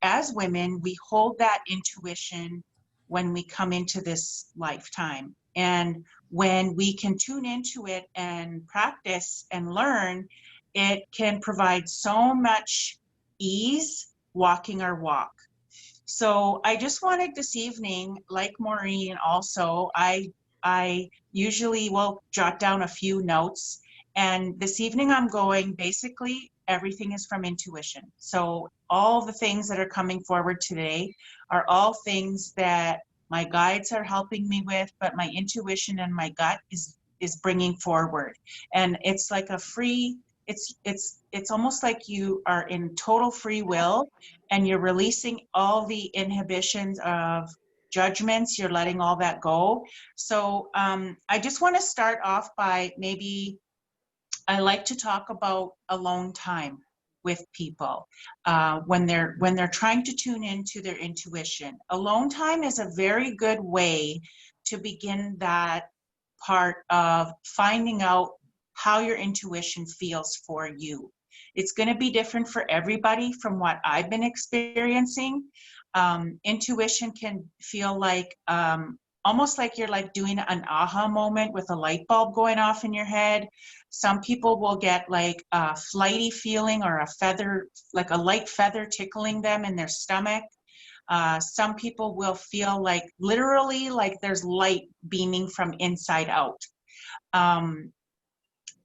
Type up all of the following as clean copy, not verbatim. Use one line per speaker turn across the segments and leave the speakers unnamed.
as women, we hold that intuition when we come into this lifetime. And when we can tune into it and practice and learn, it can provide so much ease walking our walk. So I just wanted this evening, like Maureen also, I usually will jot down a few notes. And this evening I'm going, basically everything is from intuition. So all the things that are coming forward today are all things that my guides are helping me with, but my intuition and my gut is bringing forward. And it's like a free, it's almost like you are in total free will, and you're releasing all the inhibitions of judgments. You're letting all that go. So I just want to start off by, maybe I like to talk about alone time with people when they're trying to tune into their intuition. Alone time is a very good way to begin that part of finding out how your intuition feels for you. It's going to be different for everybody from what I've been experiencing. Intuition can feel like almost like you're like doing an aha moment with a light bulb going off in your head. Some people will get like a flighty feeling, or a feather, like a light feather tickling them in their stomach. Some people will feel like literally like there's light beaming from inside out.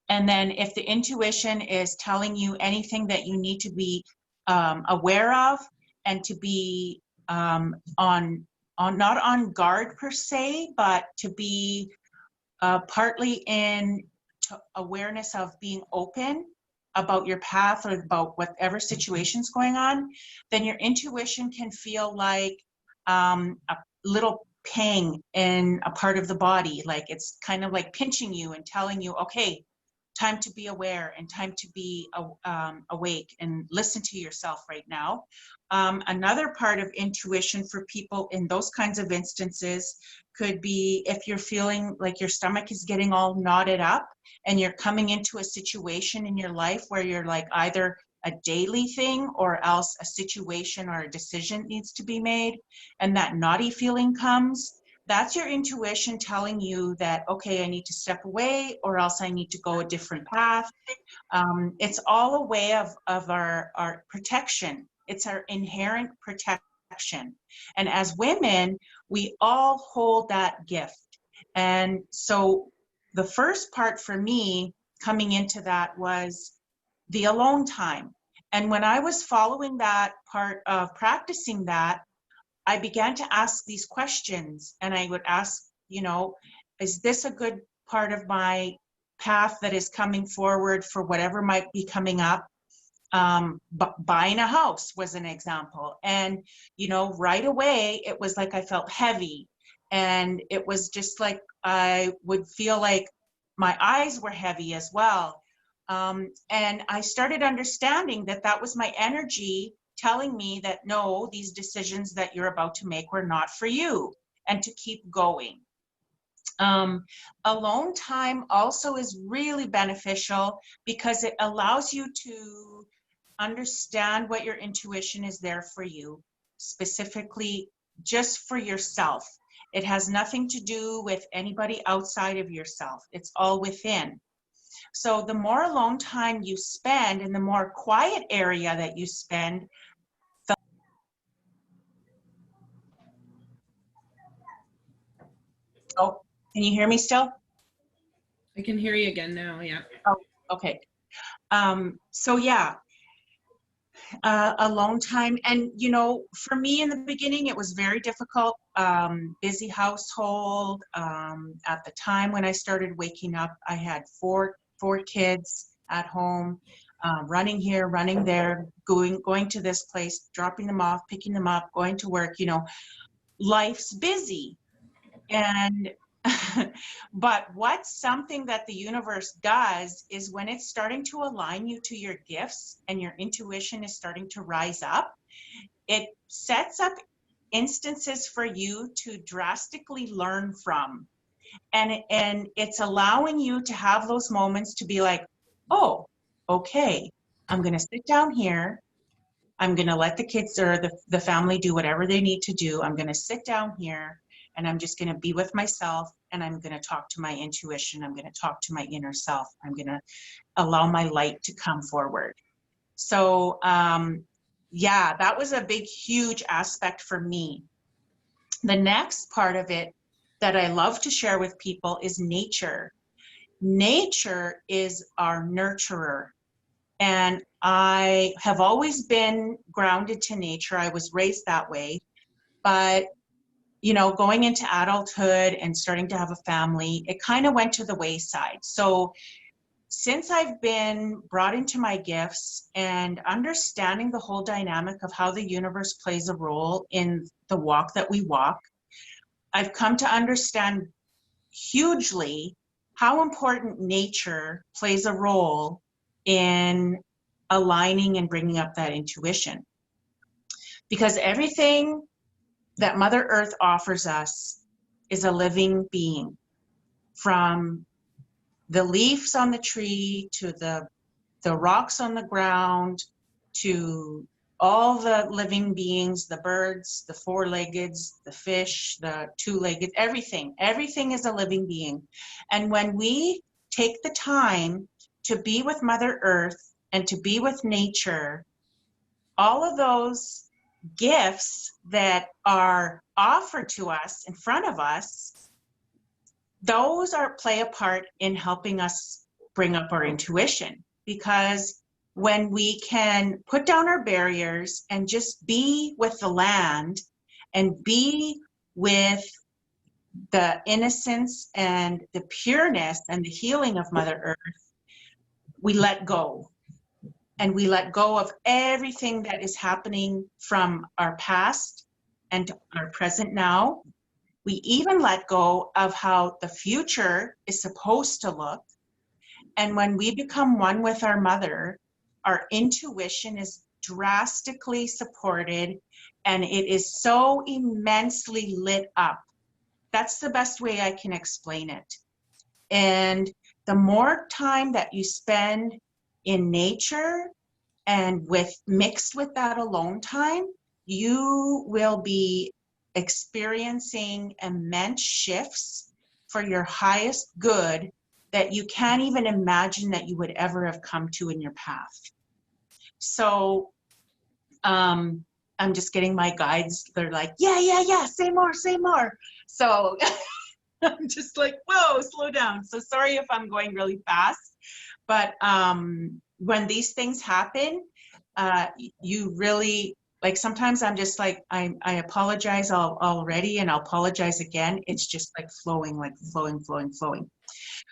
And then if the intuition is telling you anything that you need to be aware of, and to be not on guard per se, but to be partly in awareness of being open about your path or about whatever situation's going on, then your intuition can feel like a little pang in a part of the body. Like it's kind of like pinching you and telling you, okay, time to be aware and time to be awake and listen to yourself right now. Another part of intuition for people in those kinds of instances could be if you're feeling like your stomach is getting all knotted up and you're coming into a situation in your life where you're like either a daily thing or else a situation or a decision needs to be made, and that knotty feeling comes. That's your intuition telling you that, okay, I need to step away, or else I need to go a different path. It's all a way of our protection. It's our inherent protection. And as women, we all hold that gift. And so the first part for me coming into that was the alone time. And when I was following that part of practicing that, I began to ask these questions, and I would ask, you know, is this a good part of my path that is coming forward for whatever might be coming up? Buying a house was an example. And, you know, right away, it was like I felt heavy. And it was just like I would feel like my eyes were heavy as well. And I started understanding that that was my energy telling me that, no, these decisions that you're about to make were not for you, and to keep going. Alone time also is really beneficial because it allows you to understand what your intuition is there for you, specifically just for yourself. It has nothing to do with anybody outside of yourself. It's all within. So the more alone time you spend and the more quiet area that you spend, oh, can you hear me still?
I can hear you again now, yeah.
Oh, okay. So yeah, alone time. And, you know, for me in the beginning, it was very difficult. Busy household. At the time when I started waking up, I had four kids at home, running here, running there, going to this place, dropping them off, picking them up, going to work. You know, life's busy. And but what's something that the universe does is when it's starting to align you to your gifts and your intuition is starting to rise up, it sets up instances for you to drastically learn from. And it's allowing you to have those moments to be like, oh, okay, I'm going to sit down here I'm going to let the kids or the family do whatever they need to do. I'm going to sit down here and I'm just going to be with myself, and I'm going to talk to my intuition. I'm going to talk to my inner self. I'm going to allow my light to come forward. So, yeah, that was a big, huge aspect for me. The next part of it that I love to share with people is nature. Nature is our nurturer. And I have always been grounded to nature. I was raised that way. But, you know, going into adulthood and starting to have a family, it kind of went to the wayside. So since I've been brought into my gifts and understanding the whole dynamic of how the universe plays a role in the walk that we walk, I've come to understand hugely how important nature plays a role in aligning and bringing up that intuition. Because everything that Mother Earth offers us is a living being, from the leaves on the tree to the rocks on the ground to all the living beings, the birds, the four-leggeds, the fish, the two-legged, everything is a living being. And when we take the time to be with Mother Earth and to be with nature, all of those gifts that are offered to us in front of us, those play a part in helping us bring up our intuition. Because when we can put down our barriers and just be with the land and be with the innocence and the pureness and the healing of Mother Earth, we let go. And we let go of everything that is happening from our past and our present now. We even let go of how the future is supposed to look. And when we become one with our mother, our intuition is drastically supported, and it is so immensely lit up. That's the best way I can explain it. And the more time that you spend in nature and mixed with that alone time, you will be experiencing immense shifts for your highest good that you can't even imagine that you would ever have come to in your path. So I'm just getting my guides. They're like, yeah, say more. So I'm just like, whoa, slow down. So sorry if I'm going really fast, but when these things happen, you really, like, sometimes I'm just like, I apologize already, and I'll apologize again. It's just like flowing.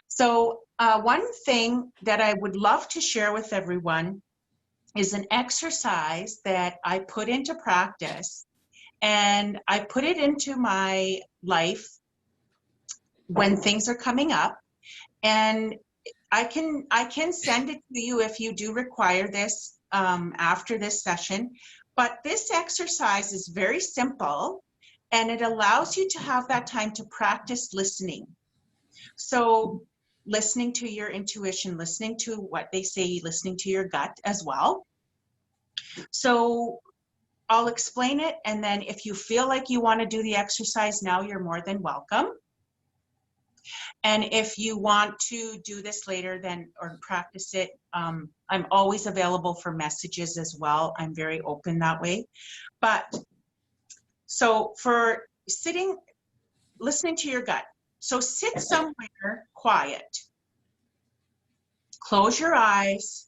So one thing that I would love to share with everyone is an exercise that I put into practice, and I put it into my life when things are coming up. And I can send it to you if you do require this after this session. But this exercise is very simple, and it allows you to have that time to practice listening. So listening to your intuition, listening to what they say, listening to your gut as well. So I'll explain it, and then if you feel like you want to do the exercise now, you're more than welcome. And if you want to do this later or practice it, I'm always available for messages as well. I'm very open that way. But so for listening to your gut. So sit somewhere quiet. Close your eyes.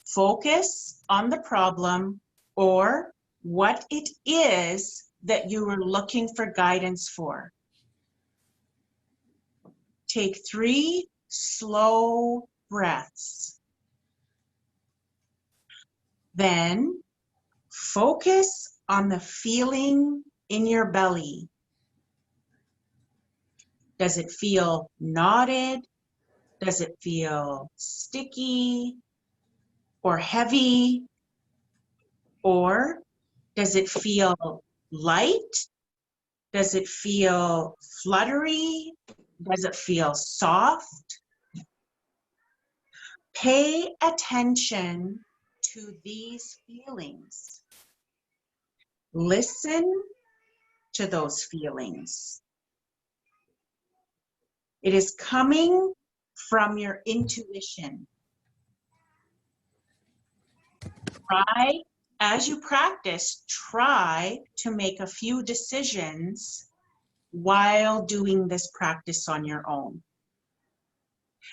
Focus on the problem or what it is that you were looking for guidance for. Take 3 slow breaths. Then focus on the feeling in your belly. Does it feel knotted? Does it feel sticky or heavy? Or does it feel light? Does it feel fluttery? Does it feel soft? Pay attention to these feelings. Listen to those feelings. It is coming from your intuition. Try, as you practice, try to make a few decisions while doing this practice on your own.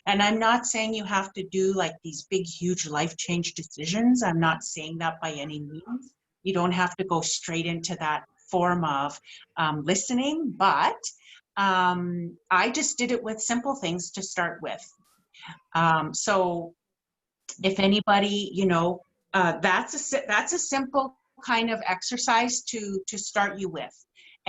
And I'm not saying you have to do like these big, huge life change decisions. I'm not saying that by any means. You don't have to go straight into that form of listening, but I just did it with simple things to start with. So if anybody, you know, that's a simple kind of exercise to start you with.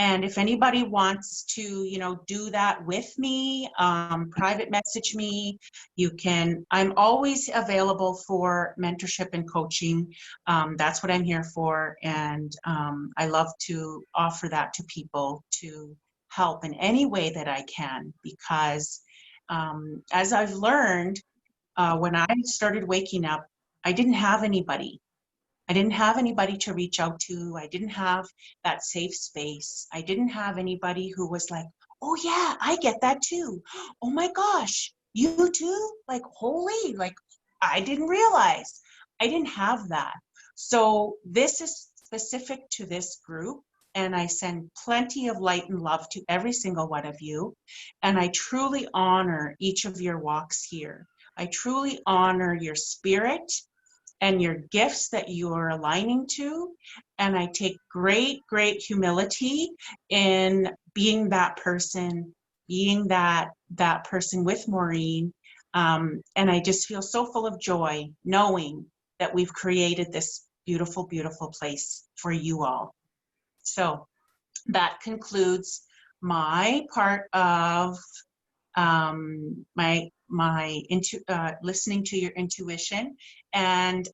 And if anybody wants to, you know, do that with me, private message me, you can. I'm always available for mentorship and coaching. That's what I'm here for. And I love to offer that to people to help in any way that I can, because as I've learned, when I started waking up, I didn't have anybody. I didn't have anybody to reach out to. I didn't have that safe space. I didn't have anybody who was like, oh yeah, I get that too. Oh my gosh, you too? Like, holy, like, I didn't realize. I didn't have that. So this is specific to this group, and I send plenty of light and love to every single one of you. And I truly honor each of your walks here. I truly honor your spirit and your gifts that you are aligning to. And I take great, great humility in being that person, being that person with Maureen. And I just feel so full of joy knowing that we've created this beautiful, beautiful place for you all. So that concludes my part of listening to your intuition. And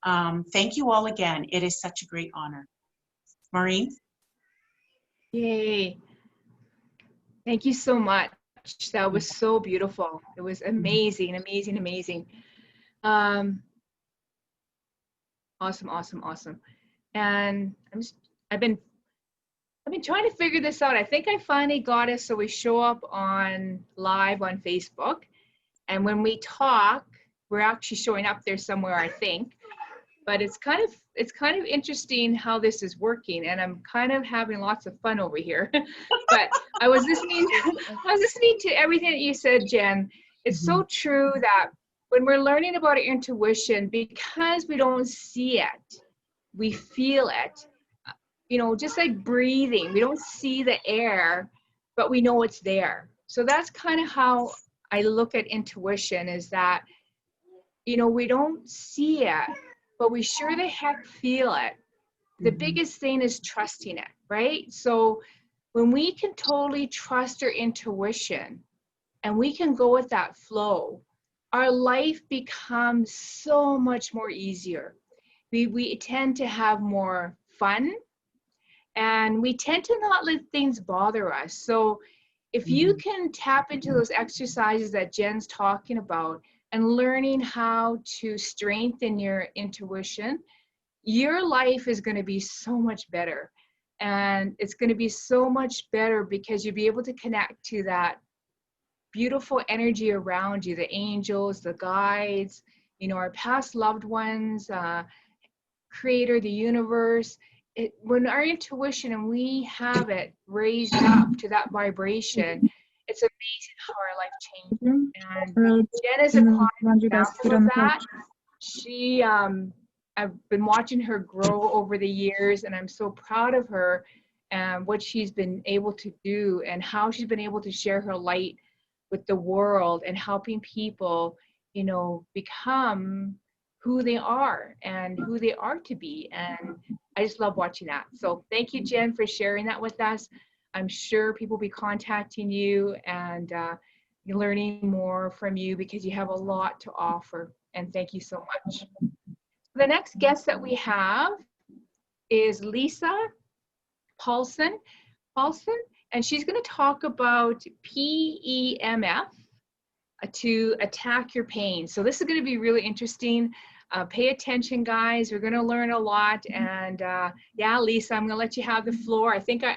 thank you all again. It is such a great honor. Maureen?
Yay. Thank you so much. That was so beautiful. It was amazing, amazing, amazing. Awesome, awesome, awesome. And I've been trying to figure this out. I think I finally got it so we show up on live on Facebook. And when we talk, we're actually showing up there somewhere, I think. But it's kind of interesting how this is working, and I'm kind of having lots of fun over here. But I was listening to everything that you said, Jen. It's so true that when we're learning about our intuition, because we don't see it, we feel it. You know, just like breathing, we don't see the air, but we know it's there. So that's kind of how I look at intuition, is that, you know, we don't see it, but we sure the heck feel it. The biggest thing is trusting it, right? So when we can totally trust our intuition and we can go with that flow, our life becomes so much more easier. We tend to have more fun, and we tend to not let things bother us. So if you can tap into those exercises that Jen's talking about and learning how to strengthen your intuition, your life is going to be so much better. And it's going to be so much better because you'll be able to connect to that beautiful energy around you, the angels, the guides, you know, our past loved ones, creator, the universe. When our intuition and we have it raised up to that vibration, it's amazing how our life changes. And Jen is a prime example of that. She, I've been watching her grow over the years, and I'm so proud of her and what she's been able to do and how she's been able to share her light with the world and helping people, you know, become who they are and who they are to be. And I just love watching that. So thank you, Jen, for sharing that with us. I'm sure people will be contacting you and learning more from you because you have a lot to offer. And thank you so much. The next guest that we have is Lisa Paulson, and she's going to talk about PEMF to attack your pain. So this is going to be really interesting. pay attention, guys. We're going to learn a lot. And yeah, Lisa, I'm going to let you have the floor. I think I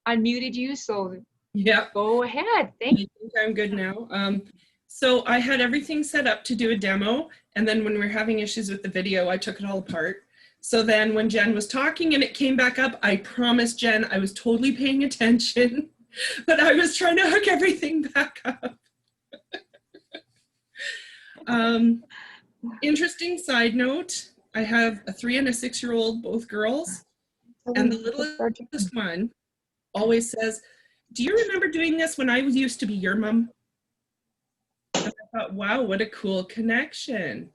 unmuted you, so
Yeah.
go ahead. Thank you.
I think I'm good now. So I had everything set up to do a demo, and then when we were having issues with the video, I took it all apart. So then when Jen was talking and it came back up, I promised Jen I was totally paying attention, but I was trying to hook everything back up. Interesting side note, I have a 3 and a 6-year-old, both girls, and the littlest one always says, "Do you remember doing this when I used to be your mom?" And I thought, wow, what a cool connection.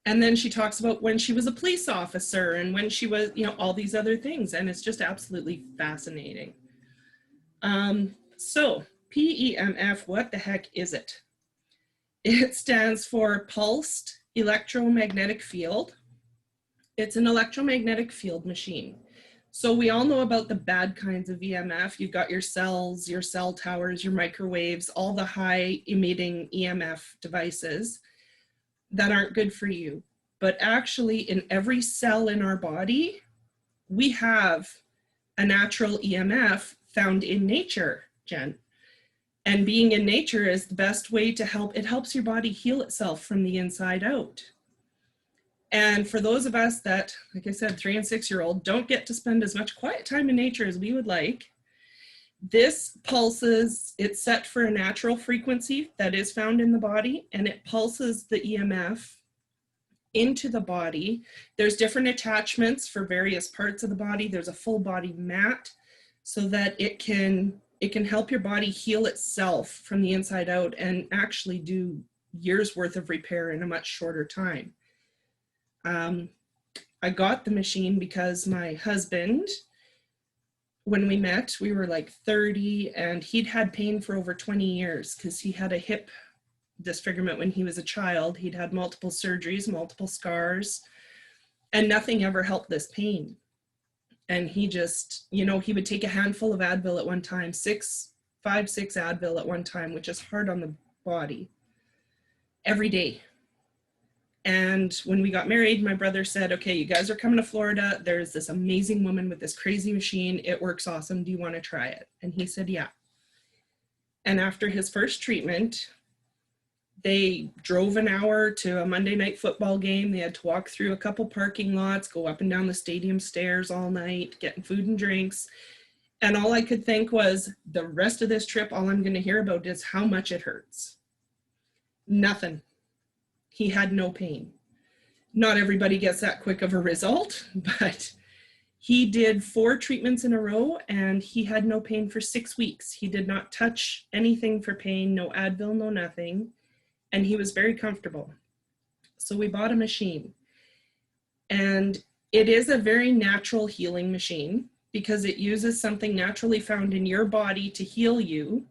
And then she talks about when she was a police officer and when she was, you know, all these other things. And it's just absolutely fascinating. So PEMF, what the heck is it? It stands for Pulsed Electromagnetic Field. It's an electromagnetic field machine. So we all know about the bad kinds of EMF. You've got your cells, your cell towers, your microwaves, all the high emitting EMF devices that aren't good for you. But actually in every cell in our body, we have a natural EMF found in nature, Jen. And being in nature is the best way to help. It helps your body heal itself from the inside out. And for those of us that, like I said, 3 and 6-year-old, don't get to spend as much quiet time in nature as we would like, this pulses, it's set for a natural frequency that is found in the body, and it pulses the EMF into the body. There's different attachments for various parts of the body. There's a full body mat so that it can help your body heal itself from the inside out and actually do years worth of repair in a much shorter time. I got the machine because my husband, when we met, we were like 30 and he'd had pain for over 20 years because he had a hip disfigurement when he was a child. He'd had multiple surgeries, multiple scars, and nothing ever helped this pain. And he just, you know, he would take a handful of Advil at one time, 5, 6 Advil at one time, which is hard on the body, every day. And when we got married, my brother said, okay, you guys are coming to Florida. There's this amazing woman with this crazy machine. It works awesome. Do you want to try it? And he said, yeah. And after his first treatment, they drove an hour to a Monday night football game. They had to walk through a couple parking lots, go up and down the stadium stairs all night, getting food and drinks. And all I could think was, the rest of this trip, all I'm going to hear about is how much it hurts. Nothing. He had no pain. Not everybody gets that quick of a result, but he did 4 treatments in a row and he had no pain for 6 weeks. He did not touch anything for pain, no Advil, no nothing. And he was very comfortable. So we bought a machine. And it is a very natural healing machine because it uses something naturally found in your body to heal you.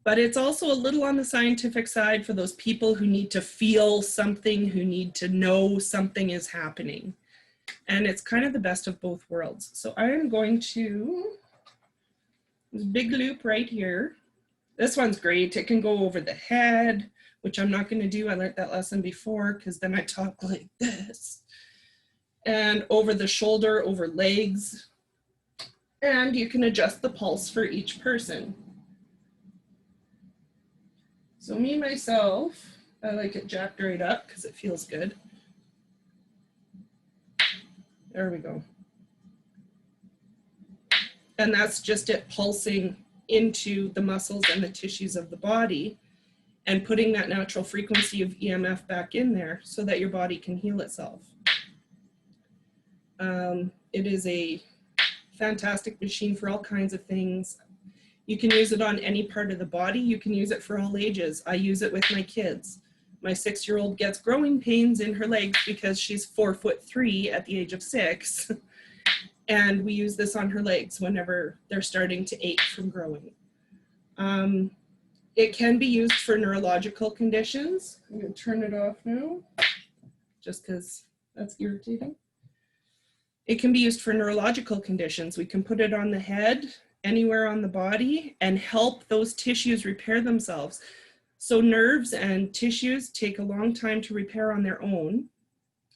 But it's also a little on the scientific side for those people who need to feel something, who need to know something is happening. And it's kind of the best of both worlds. So I am going to, this big loop right here. This one's great. It can go over the head, which I'm not going to do. I learned that lesson before because then I talk like this. And over the shoulder, over legs. And you can adjust the pulse for each person. So me, myself, I like it jacked right up because it feels good. There we go. And that's just it pulsing into the muscles and the tissues of the body and putting that natural frequency of EMF back in there so that your body can heal itself. It is a fantastic machine for all kinds of things. You can use it on any part of the body. You can use it for all ages. I use it with my kids. My 6-year-old gets growing pains in her legs because she's 4'3" at the age of 6. And we use this on her legs whenever they're starting to ache from growing. It can be used for neurological conditions. I'm going to turn it off now, just because that's irritating. It can be used for neurological conditions. We can put it on the head, anywhere on the body, and help those tissues repair themselves. So nerves and tissues take a long time to repair on their own,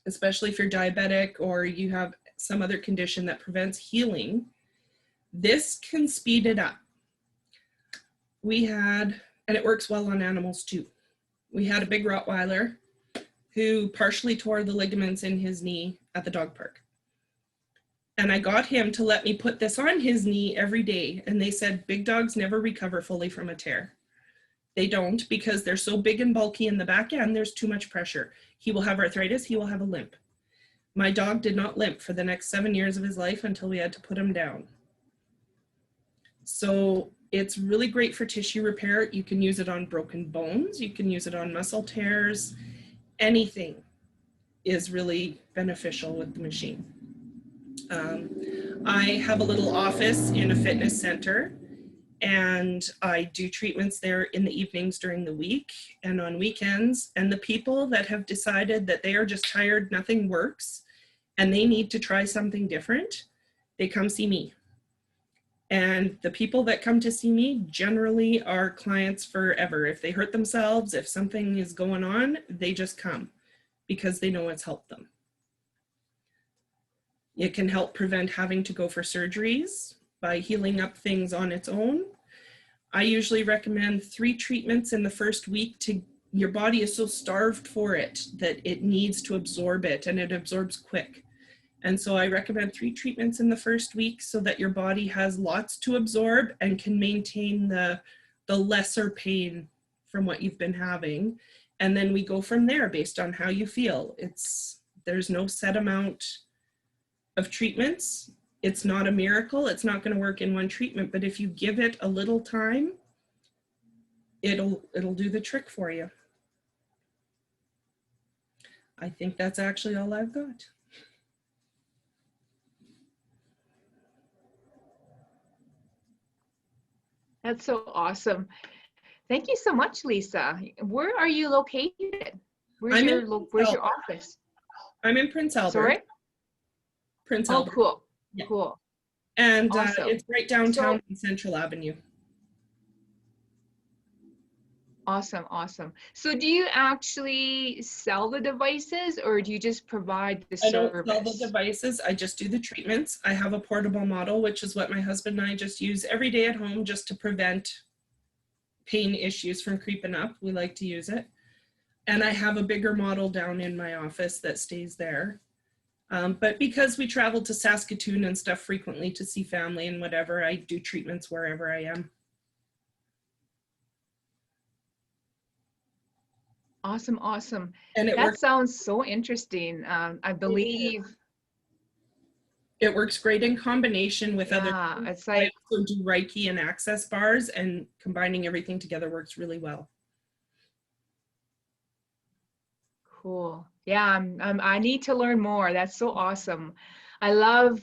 especially if you're diabetic or you have some other condition that prevents healing. This can speed it up. And it works well on animals too. We had a big Rottweiler who partially tore the ligaments in his knee at the dog park. And I got him to let me put this on his knee every day. And they said big dogs never recover fully from a tear. They don't, because they're so big and bulky in the back end, there's too much pressure. He will have arthritis, he will have a limp. My dog did not limp for the next 7 years of his life until we had to put him down. So it's really great for tissue repair. You can use it on broken bones, you can use it on muscle tears. Anything is really beneficial with the machine. I have a little office in a fitness center, and I do treatments there in the evenings during the week and on weekends. And the people that have decided that they are just tired, nothing works, and they need to try something different, they come see me. And the people that come to see me generally are clients forever. If they hurt themselves, if something is going on, they just come because they know it's helped them. It can help prevent having to go for surgeries by healing up things on its own. I usually recommend 3 treatments in the first week. Your body is so starved for it that it needs to absorb it, and it absorbs quick. And so I recommend 3 treatments in the first week so that your body has lots to absorb and can maintain the lesser pain from what you've been having. And then we go from there based on how you feel. There's no set amount of treatments. It's not a miracle. It's not going to work in one treatment, but if you give it a little time, it'll do the trick for you. I think that's actually all I've got.
That's so awesome. Thank you so much, Lisa. Where are you located? Where's your office?
I'm in Prince Albert.
Sorry?
Prince
Oh,
Albert.
cool.
Yeah.
Cool.
And
Awesome.
it's right downtown on Central Avenue.
Awesome, awesome. So do you actually sell the devices, or do you just provide the service?
I don't sell the devices, I just do the treatments. I have a portable model, which is what my husband and I just use every day at home just to prevent pain issues from creeping up. We like to use it. And I have a bigger model down in my office that stays there. But because we travel to Saskatoon and stuff frequently to see family and whatever, I do treatments wherever I am.
Awesome, awesome.
And
that sounds so interesting. I believe
it works great in combination with other.
It's like,
I also do Reiki and access bars, and combining everything together works really well.
cool. Yeah, I need to learn more. That's so awesome. I love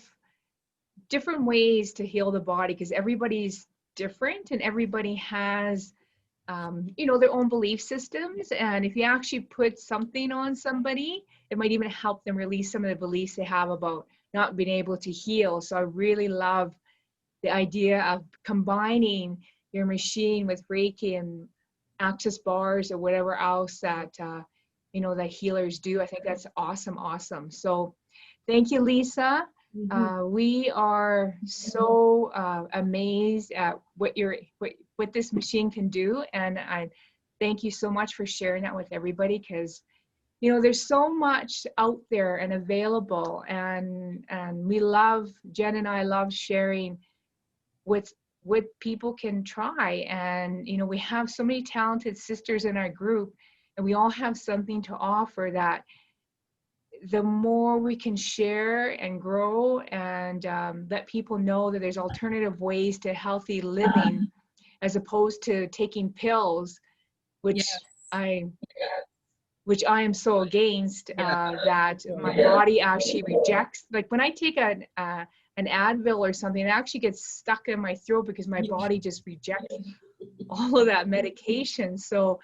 different ways to heal the body because everybody's different and everybody has their own belief systems. And if you actually put something on somebody, it might even help them release some of the beliefs they have about not being able to heal. So I really love the idea of combining your machine with Reiki and access bars or whatever else that, that healers do. I think that's awesome, awesome. So thank you, Lisa. We are so amazed at what this machine can do, and I thank you so much for sharing that with everybody, because there's so much out there and available, and Jenn and I love sharing what people can try. And we have so many talented sisters in our group, and we all have something to offer that the more we can share and grow and let people know that there's alternative ways to healthy living as opposed to taking pills, which I am so against, that my body actually rejects. Like when I take an Advil or something, it actually gets stuck in my throat because my body just rejects all of that medication. So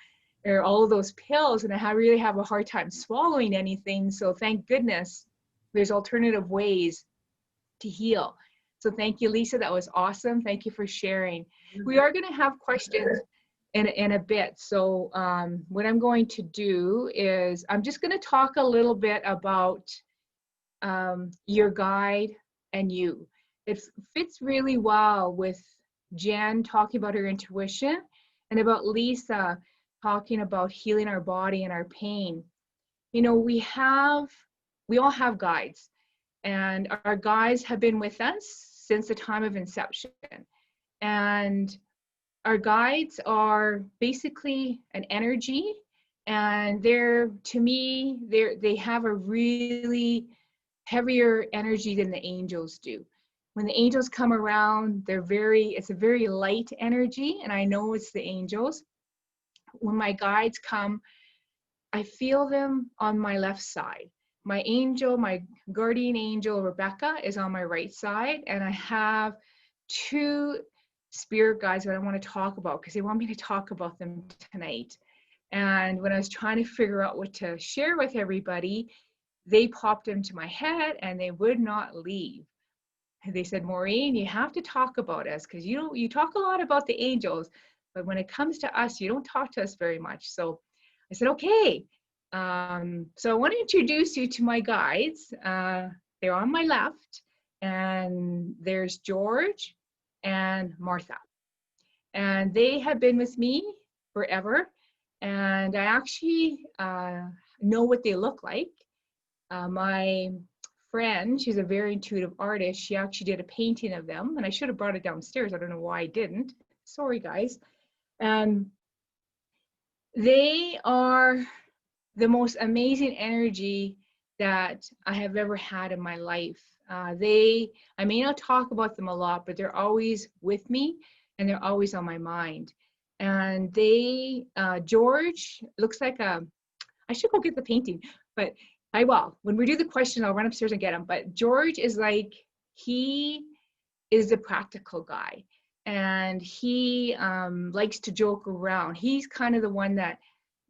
or all of those pills, and I really have a hard time swallowing anything. So thank goodness there's alternative ways to heal. So thank you, Lisa. That was awesome. Thank you for sharing. We are going to have questions in a bit. So what I'm going to do is I'm just going to talk a little bit about your guide and you. It fits really well with Jen talking about her intuition and about Lisa talking about healing our body and our pain. You know, we all have guides, and our guides have been with us since the time of inception. And our guides are basically an energy, and to me, they have a really heavier energy than the angels do. When the angels come around, it's a very light energy, and I know it's the angels. When my guides come, I feel them on my left side. My angel, my guardian angel, Rebecca, is on my right side, and I have two spirit guides that I want to talk about because they want me to talk about them tonight. And when I was trying to figure out what to share with everybody, they popped into my head and they would not leave. They said, Maureen, you have to talk about us because you talk a lot about the angels, but when it comes to us, you don't talk to us very much. So I said, okay. So I want to introduce you to my guides. They're on my left, and there's George and Martha. And they have been with me forever. And I actually know what they look like. My friend, she's a very intuitive artist. She actually did a painting of them, and I should have brought it downstairs. I don't know why I didn't. Sorry, guys. And they are the most amazing energy that I have ever had in my life. I may not talk about them a lot, but they're always with me and they're always on my mind. And George looks like I should go get the painting, but I will. When we do the question, I'll run upstairs and get him. But George he is a practical guy, and he likes to joke around. He's kind of the one that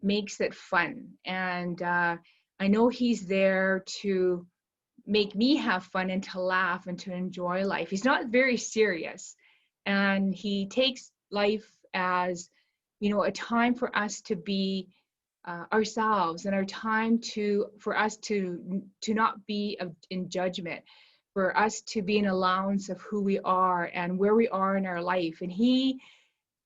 makes it fun. And I know he's there to make me have fun and to laugh and to enjoy life. He's not very serious, and he takes life as, a time for us to be ourselves, and our time for us to not be in judgment, for us to be an allowance of who we are and where we are in our life. And he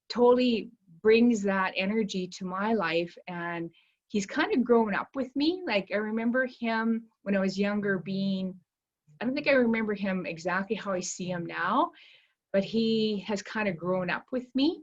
totally brings that energy to my life, and he's kind of grown up with me. Like, I remember him when I was younger I don't think I remember him exactly how I see him now, but he has kind of grown up with me.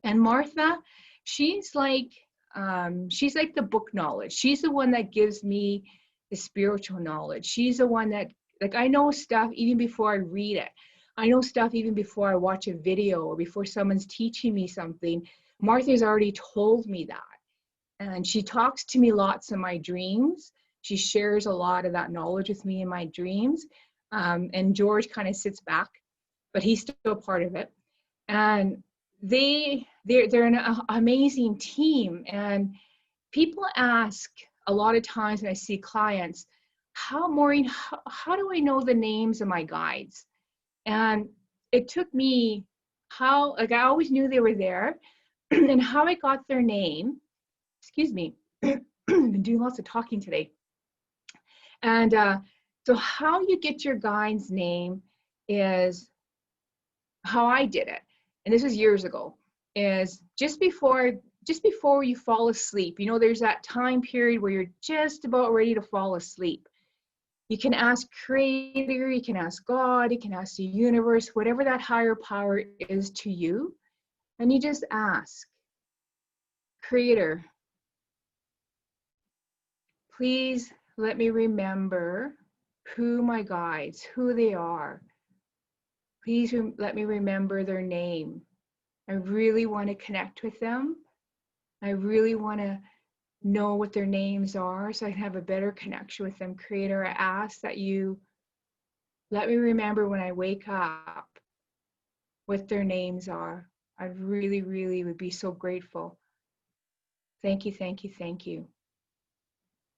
And Martha, she's like the book knowledge. She's the one that gives me the spiritual knowledge. She's the one that, like, I know stuff even before I read it. I know stuff even before I watch a video or before someone's teaching me something. Martha's already told me that. And she talks to me lots in my dreams. She shares a lot of that knowledge with me in my dreams. And George kind of sits back, but he's still part of it. And they're an amazing team. And people ask a lot of times when I see clients, Maureen, how do I know the names of my guides? And it took me I always knew they were there, and how I got their name, excuse me, I've been doing lots of talking today. And so how you get your guide's name is how I did it. And this was years ago, is just before you fall asleep, there's that time period where you're just about ready to fall asleep. You can ask Creator, you can ask God, you can ask the universe, whatever that higher power is to you. And you just ask, Creator, please let me remember who my guides, who they are. Please let me remember their name. I really want to connect with them. I really want to know what their names are so I can have a better connection with them. Creator, I ask that you let me remember when I wake up what their names are. I really, really would be so grateful. Thank you, thank you, thank you.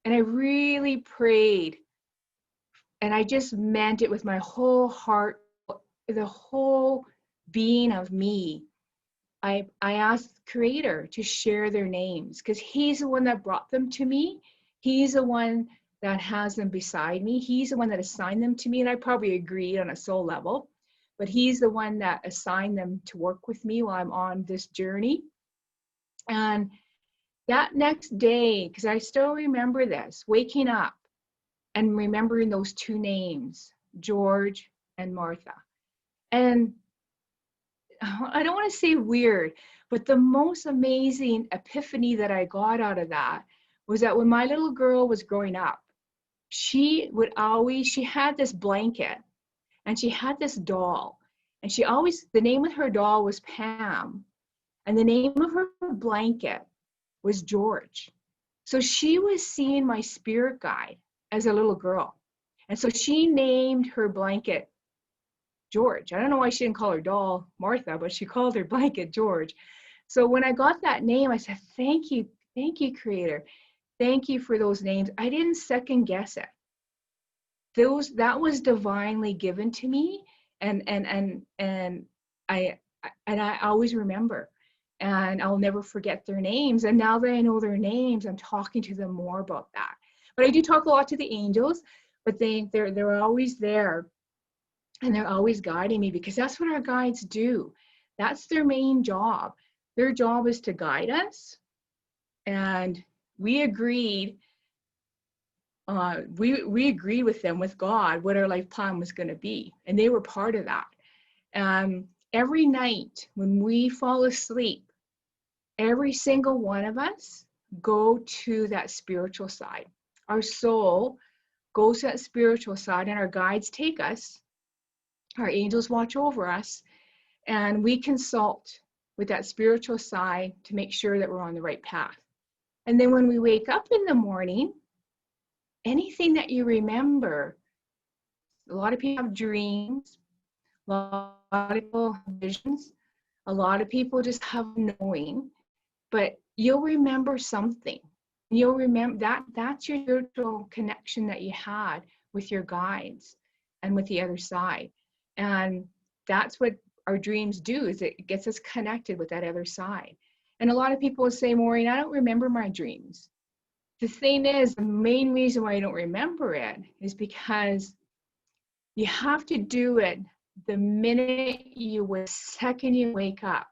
And I really prayed, and I just meant it with my whole heart, the whole being of me. I asked the Creator to share their names because He's the one that brought them to me. He's the one that has them beside me. He's the one that assigned them to me. And I probably agreed on a soul level, but He's the one that assigned them to work with me while I'm on this journey. And that next day, because I still remember this, waking up and remembering those two names, George and Martha. And I don't want to say weird, but the most amazing epiphany that I got out of that was that when my little girl was growing up, she had this blanket and she had this doll. And the name of her doll was Pam. And the name of her blanket was George. So she was seeing my spirit guide as a little girl. And so she named her blanket George. I don't know why she didn't call her doll Martha, but she called her blanket George. So when I got that name, I said, thank you, Creator. Thank you for those names. I didn't second guess it. That was divinely given to me. And I always remember. And I'll never forget their names. And now that I know their names, I'm talking to them more about that. But I do talk a lot to the angels, but they're always there. And they're always guiding me because that's what our guides do. That's their main job. Their job is to guide us. And we agreed, we agreed with them, with God, what our life plan was going to be. And they were part of that. Every night when we fall asleep, every single one of us go to that spiritual side. Our soul goes to that spiritual side and our guides take us. Our angels watch over us, and we consult with that spiritual side to make sure that we're on the right path. And then when we wake up in the morning, anything that you remember, a lot of people have dreams, a lot of people have visions, a lot of people just have knowing, but you'll remember something. You'll remember that's your spiritual connection that you had with your guides and with the other side. And that's what our dreams do, is it gets us connected with that other side. And a lot of people will say, Maureen, I don't remember my dreams. The thing is, the main reason why you don't remember it is because you have to do it the second you wake up.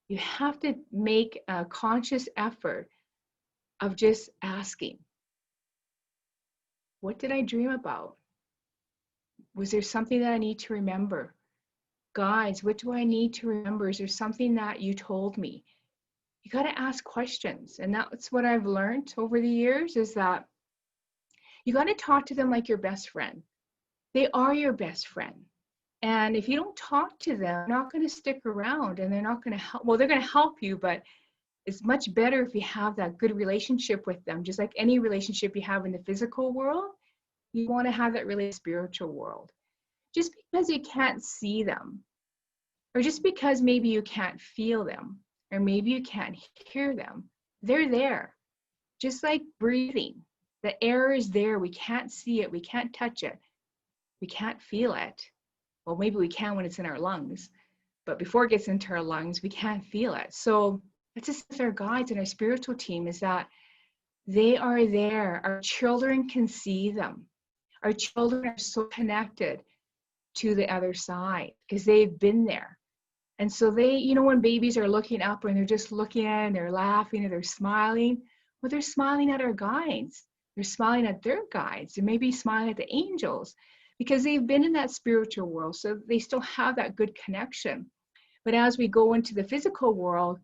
You have to make a conscious effort of just asking, what did I dream about? Was there something that I need to remember? Guides, what do I need to remember? Is there something that you told me? You got to ask questions. And that's what I've learned over the years, is that you got to talk to them like your best friend. They are your best friend. And if you don't talk to them, they're not going to stick around, and they're not going to help. Well, they're going to help you, but it's much better if you have that good relationship with them. Just like any relationship you have in the physical world, you want to have that really spiritual world. Just because you can't see them, or just because maybe you can't feel them, or maybe you can't hear them, they're there. Just like breathing, the air is there. We can't see it. We can't touch it. We can't feel it. Well, maybe we can when it's in our lungs, but before it gets into our lungs, we can't feel it. So it's just with our guides and our spiritual team, is that they are there. Our children can see them. Our children are so connected to the other side because they've been there. And so they, when babies are looking up and they're just looking and they're laughing and they're smiling, well, they're smiling at our guides. They're smiling at their guides. They may be smiling at the angels because they've been in that spiritual world. So they still have that good connection. But as we go into the physical world,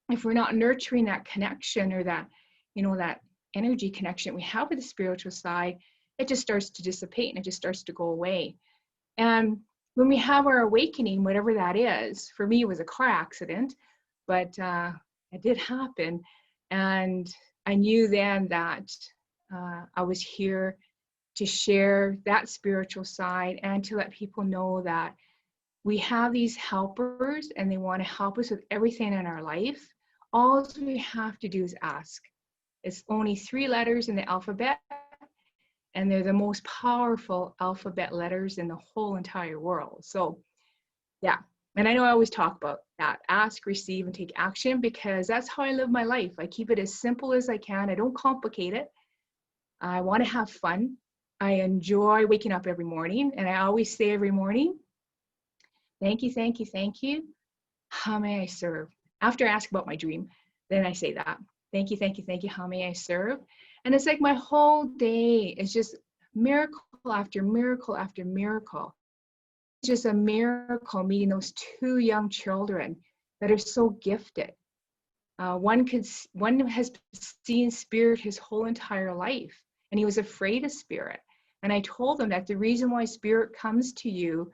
if we're not nurturing that connection, or that, that energy connection we have with the spiritual side, it just starts to dissipate and it just starts to go away. And when we have our awakening, whatever that is, for me, it was a car accident, but it did happen. And I knew then that I was here to share that spiritual side and to let people know that we have these helpers and they want to help us with everything in our life. All we have to do is ask. It's only 3 letters in the alphabet, and they're the most powerful alphabet letters in the whole entire world. So yeah, And I know I always talk about that, ask, receive, and take action, because that's how I live my life. I keep it as simple as I can. I don't complicate it. I want to have fun. I enjoy waking up every morning. And I always say every morning, thank you, thank you, thank you. How may I serve? After I ask about my dream, then I say that. Thank you, thank you, thank you. How may I serve? And it's like my whole day is just miracle after miracle after miracle. It's just a miracle meeting those two young children that are so gifted. One has seen spirit his whole entire life, and he was afraid of spirit. And I told him that the reason why spirit comes to you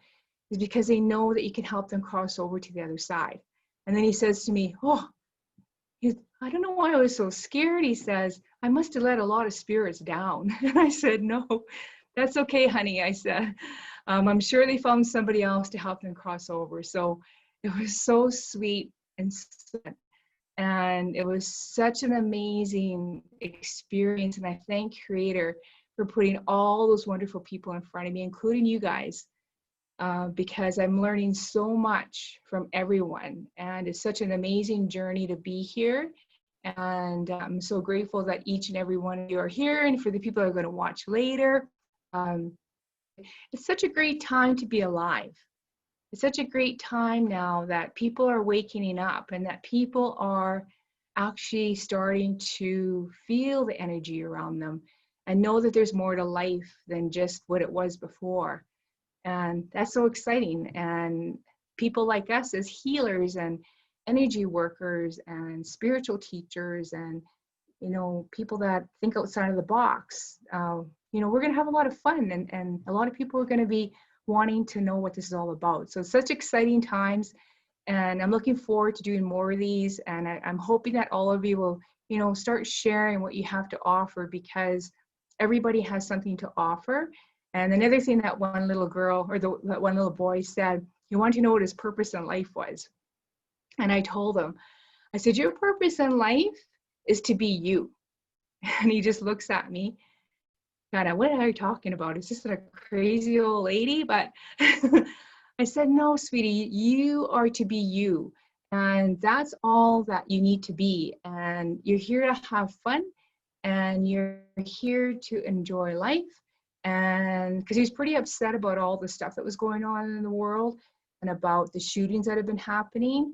is because they know that you can help them cross over to the other side. And then he says to me, oh, I don't know why I was so scared. He says, I must have let a lot of spirits down. And I said, no, that's okay, honey. I said, I'm sure they found somebody else to help them cross over. So it was so sweet and it was such an amazing experience. And I thank Creator for putting all those wonderful people in front of me, including you guys, because I'm learning so much from everyone. And it's such an amazing journey to be here. And I'm so grateful that each and every one of you are here. And for the people that are going to watch later, it's such a great time to be alive. It's such a great time now that people are waking up and that people are actually starting to feel the energy around them and know that there's more to life than just what it was before. And that's so exciting. And people like us as healers and energy workers and spiritual teachers and, you know, people that think outside of the box, you know, we're going to have a lot of fun, and a lot of people are going to be wanting to know what this is all about. So such exciting times, and I'm looking forward to doing more of these. And I'm hoping that all of you will, you know, start sharing what you have to offer, because everybody has something to offer. And another thing that one little girl or that one little boy said, he wanted to know what his purpose in life was. And I told him, I said, your purpose in life is to be you. And he just looks at me, kind of, what are you talking about? Is this a crazy old lady? But I said, no, sweetie, you are to be you. And that's all that you need to be. And you're here to have fun, and you're here to enjoy life. And because he was pretty upset about all the stuff that was going on in the world and about the shootings that have been happening.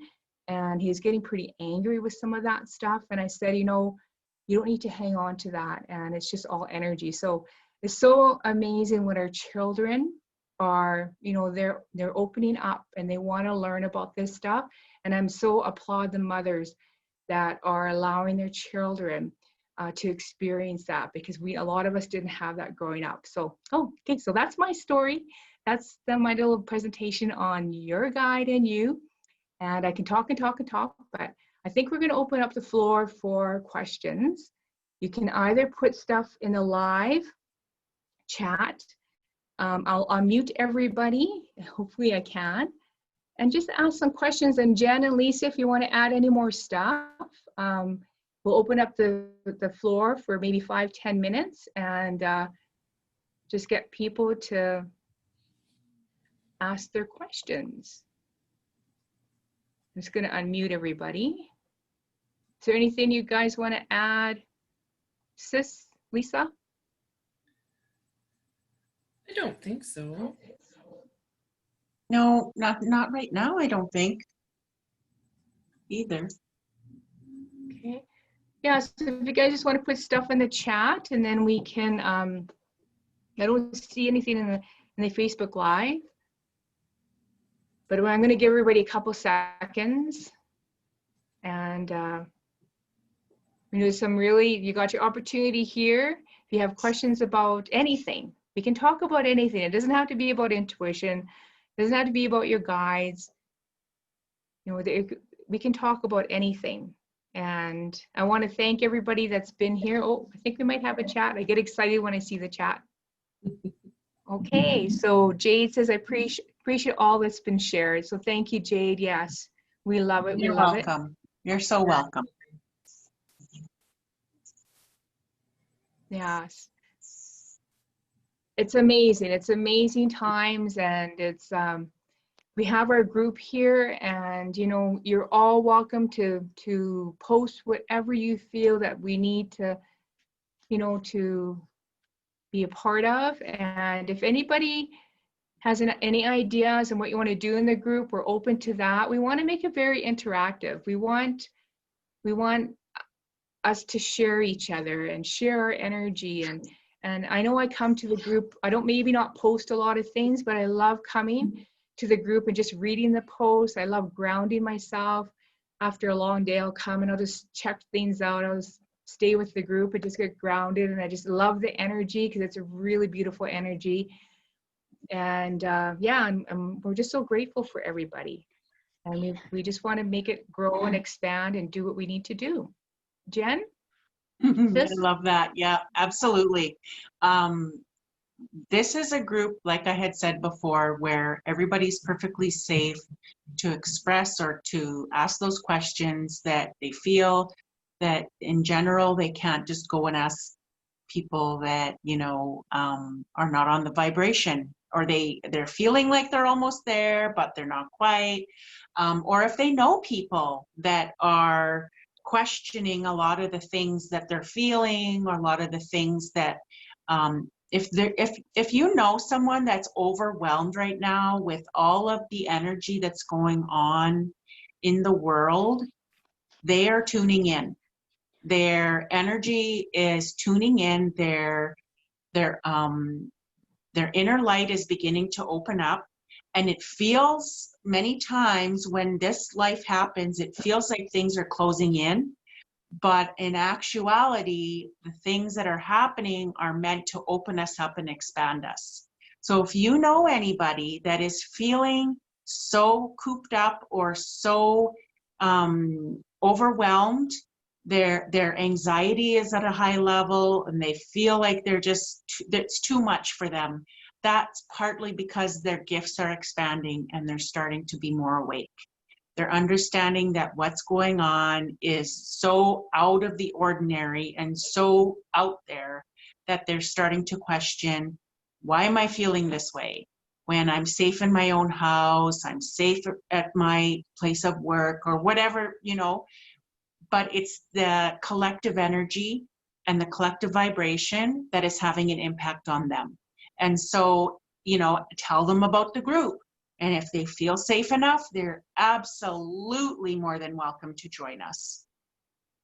And he's getting pretty angry with some of that stuff. And I said, you know, you don't need to hang on to that. And it's just all energy. So it's so amazing when our children are, you know, they're opening up and they want to learn about this stuff. And I'm so applaud the mothers that are allowing their children to experience that, because a lot of us didn't have that growing up. So, okay, so that's my story. That's my little presentation on your guide and you. And I can talk and talk and talk, but I think we're going to open up the floor for questions. You can either put stuff in the live chat. I'll unmute everybody. Hopefully I can. And just ask some questions. And Jen and Lisa, if you want to add any more stuff, we'll open up the floor for maybe 5-10 minutes and just get people to ask their questions. I'm just going to unmute everybody. Is there anything you guys want to add? Sis, Lisa?
I don't think so.
No, not right now, I don't think either.
Okay. Yeah, so if you guys just want to put stuff in the chat, and then we can, I don't see anything in the Facebook Live, but I'm going to give everybody a couple seconds. And you know, you got your opportunity here. If you have questions about anything, we can talk about anything. It doesn't have to be about intuition. It doesn't have to be about your guides. You know, we can talk about anything. And I want to thank everybody that's been here. Oh, I think we might have a chat. I get excited when I see the chat. Okay, so Jade says, I appreciate all that's been shared. So thank you, Jade. Yes, we love it.
You're welcome. You're so welcome.
Yes. It's amazing. It's amazing times, and it's we have our group here, and you know, you're all welcome to post whatever you feel that we need to, you know, to be a part of. And if anybody has any ideas on what you want to do in the group, we're open to that. We want to make it very interactive. We want us to share each other and share our energy. And I know I come to the group, I don't maybe not post a lot of things, but I love coming to the group and just reading the posts. I love grounding myself. After a long day, I'll come and I'll just check things out. I'll just stay with the group and just get grounded. And I just love the energy because it's a really beautiful energy. And yeah, and we're just so grateful for everybody. And we just want to make it grow and expand and do what we need to do. Jenn?
I love that. Yeah, absolutely. This is a group, like I had said before, where everybody's perfectly safe to express or to ask those questions that they feel that in general they can't just go and ask people that, you know, are not on the vibration, or they're feeling like they're almost there, but they're not quite. Or if they know people that are questioning a lot of the things that they're feeling, or a lot of the things that if you know someone that's overwhelmed right now with all of the energy that's going on in the world, they are tuning in. Their energy is tuning in. Their inner light is beginning to open up. And it feels many times when this life happens, it feels like things are closing in. But in actuality, the things that are happening are meant to open us up and expand us. So if you know anybody that is feeling so cooped up or so overwhelmed, their anxiety is at a high level and they feel like it's too much for them, that's partly because their gifts are expanding and they're starting to be more awake. They're understanding that what's going on is so out of the ordinary and so out there that they're starting to question, why am I feeling this way? When I'm safe in my own house, I'm safe at my place of work or whatever, you know, but it's the collective energy and the collective vibration that is having an impact on them. And so, you know, tell them about the group. And if they feel safe enough, they're absolutely more than welcome to join us.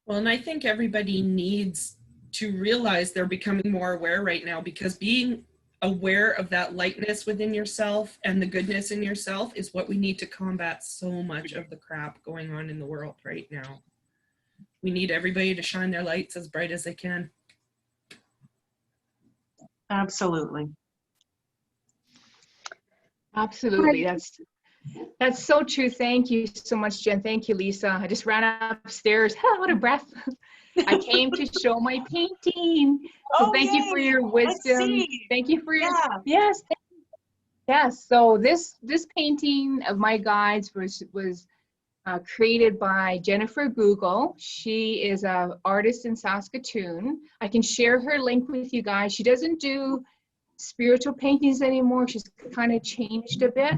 Well, and I think everybody needs to realize they're becoming more aware right now, because being aware of that lightness within yourself and the goodness in yourself is what we need to combat so much of the crap going on in the world right now. We need everybody to shine their lights as bright as they can.
Absolutely.
Absolutely. That's so true. Thank you so much, Jenn. Thank you, Lisa. I just ran upstairs, out of breath. I came to show my painting. So thank you for your wisdom. Thank you for your, yes. Yes. So this painting of my guides was created by Jennifer Google. She is an artist in Saskatoon. I can share her link with you guys. She doesn't do spiritual paintings anymore. She's kind of changed a bit,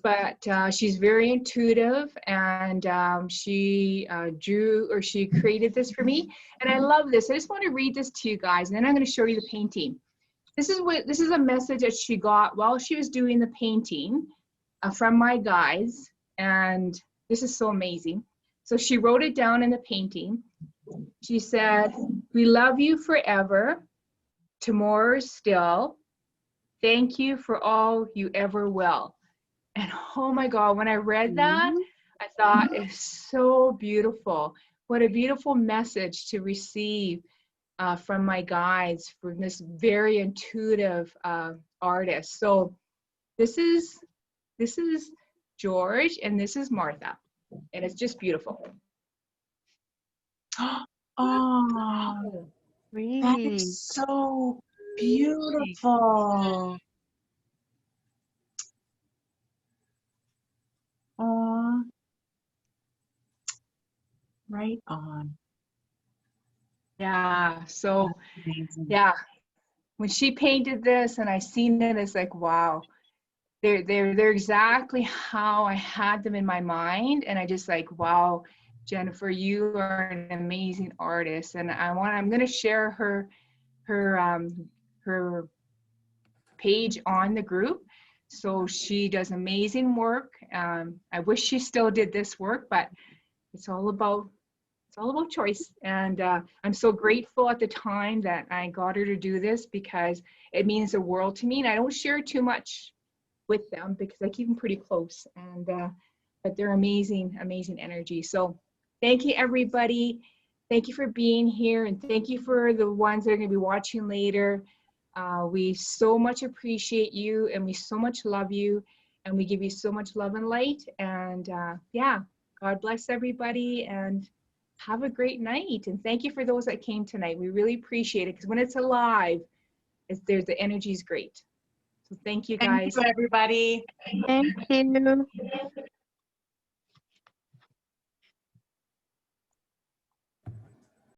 but she's very intuitive, and she she created this for me, and I love this. I just want to read this to you guys, and then I'm going to show you the painting. This is a message that she got while she was doing the painting from my guides, and this is so amazing. So she wrote it down in the painting. She said, "We love you forever. Tomorrow still. Thank you for all you ever will." And oh my God, when I read that, I thought it's so beautiful. What a beautiful message to receive from my guides, from this very intuitive artist. So this is George and this is Martha, and it's just beautiful.
Oh, that is so beautiful. Oh, right on.
Yeah, so
Amazing.
yeah, when she painted this and I seen it, it's like, wow. they're exactly how I had them in my mind. And I just like, wow, Jennifer, you are an amazing artist. And I'm going to share her page on the group. So she does amazing work. I wish she still did this work, but it's all about choice. And I'm so grateful at the time that I got her to do this, because it means the world to me. And I don't share too much with them because I keep them pretty close. And but they're amazing, amazing energy. So thank you, everybody. Thank you for being here, and thank you for the ones that are going to be watching later. We so much appreciate you, and we so much love you, and we give you so much love and light. And yeah, God bless everybody, and have a great night. And thank you for those that came tonight. We really appreciate it, because when it's alive, the energy is great. So thank you, guys.
Thank you, everybody.
Thank you.